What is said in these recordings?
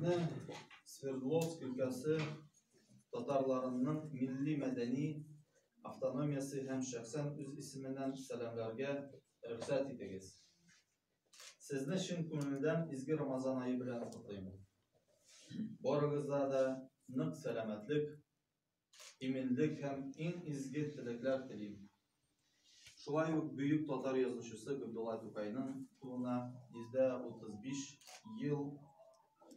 Sizlerni Sverdlovsk ülkesi Tatarlarının milli medeni avtonomiyasi hem şahsen öz isiminden selamlarga ruhsat etiniz. Sizni chin ko'ngildan izgi Ramazan ayı bilan qutlayman. Borig'izda da aniq salomatlik, iminlik hem eng izgi tilaklar tilayman. Şulayuk büyük Tatar yazıcısı Abdullah Tokay'ın tuğuna %35 yıl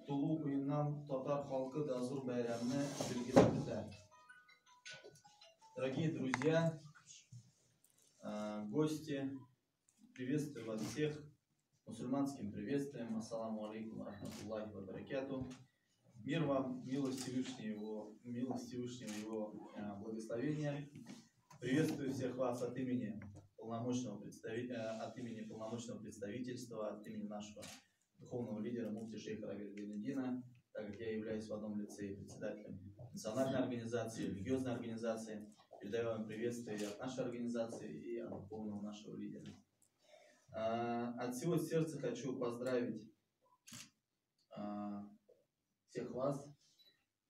tulu kuyundan Tatar halkı Dazur bayramını belgiledi. Дорогие друзья, гости, приветствую вас всех мусульманским приветствием. Ассаламу алейкум рахматуллахи ва баракату. Мир вам, милость Всевышнего его благословения. Приветствую всех вас от имени полномочного представительства, от имени нашего духовного лидера муфти шейха Равиля Гайнутдина, так как я являюсь в одном лице и председателем национальной организации, религиозной организации. Передаю вам приветствие и от нашей организации, и от духовного нашего лидера. От всего сердца хочу поздравить всех вас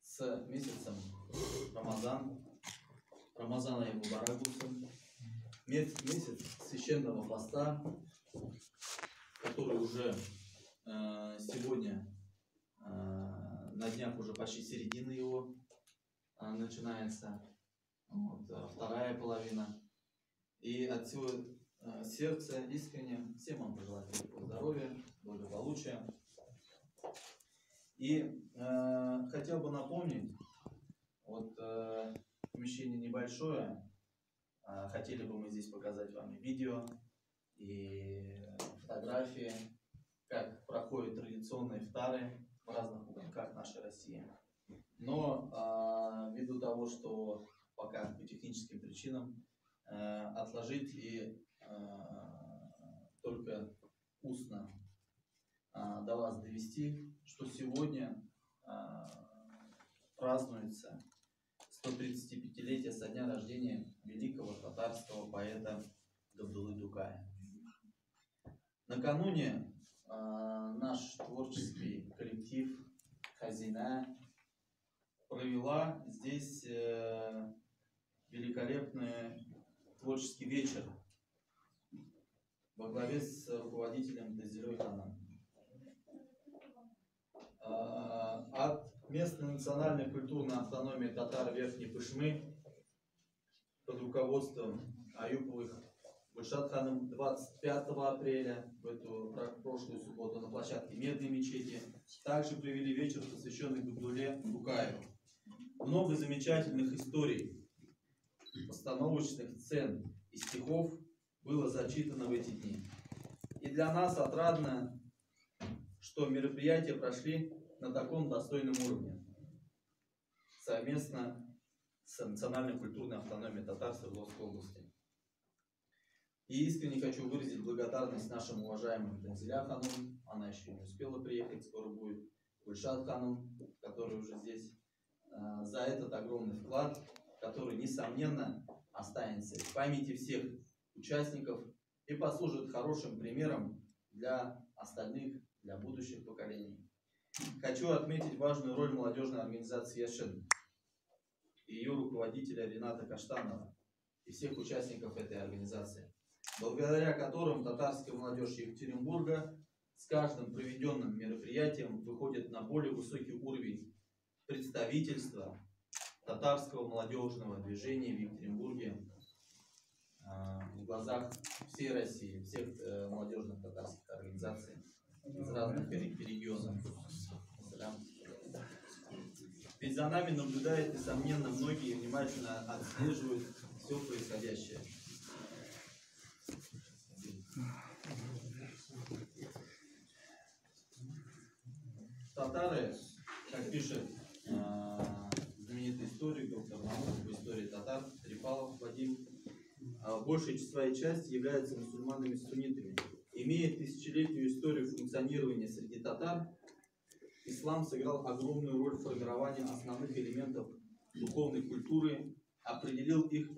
с месяцем Рамазан. Рамазана и Мубарагусом. Месяц священного поста, который уже сегодня, на днях уже почти середина его начинается. Вот, вторая половина. И от всего сердца искренне всем вам пожелать здоровья, благополучия. И хотел бы напомнить, вот помещение небольшое, хотели бы мы здесь показать вам и видео, и фотографии, как проходят традиционные ифтары в разных уголках нашей России. Но ввиду того, что пока по техническим причинам отложить и только устно до вас довести, что сегодня празднуется 135-летие со дня рождения великого татарского поэта Габдуллы Тукая. Накануне наш творческий коллектив Хазина провела здесь великолепный творческий вечер во главе с руководителем Тазирой Ханам. От местной национальной культурной автономии татар Верхней Пышмы под руководством Аюповых Гульшат Ханым 25 апреля в эту прошлую субботу на площадке Медной мечети также провели вечер, посвященный Габдулле Тукаеву. Много замечательных историй, постановочных сцен и стихов было зачитано в эти дни. И для нас отрадно, что мероприятия прошли на таком достойном уровне, совместно с национальной культурной автономией татар Свердловской области. И искренне хочу выразить благодарность нашим уважаемым Танзиля Ханум, она еще не успела приехать, скоро будет, Гульшат Ханум, который уже здесь, за этот огромный вклад, который, несомненно, останется в памяти всех участников и послужит хорошим примером для остальных, для будущих поколений. Хочу отметить важную роль молодежной организации Яшин и ее руководителя Рената Каштанова и всех участников этой организации, благодаря которым татарская молодежь Екатеринбурга с каждым проведенным мероприятием выходит на более высокий уровень представительства татарского молодежного движения в Екатеринбурге в глазах всей России, всех молодежных татарских организаций из разных регионов. Ведь за нами наблюдает, несомненно, многие внимательно отслеживают все происходящее. Татары, как пишет знаменитый историк, доктор наук в истории татар Трипалов Вадим, большей своей части являются мусульманами-суннитами. Имея тысячелетнюю историю функционирования среди татар, ислам сыграл огромную роль в формировании основных элементов духовной культуры, определил их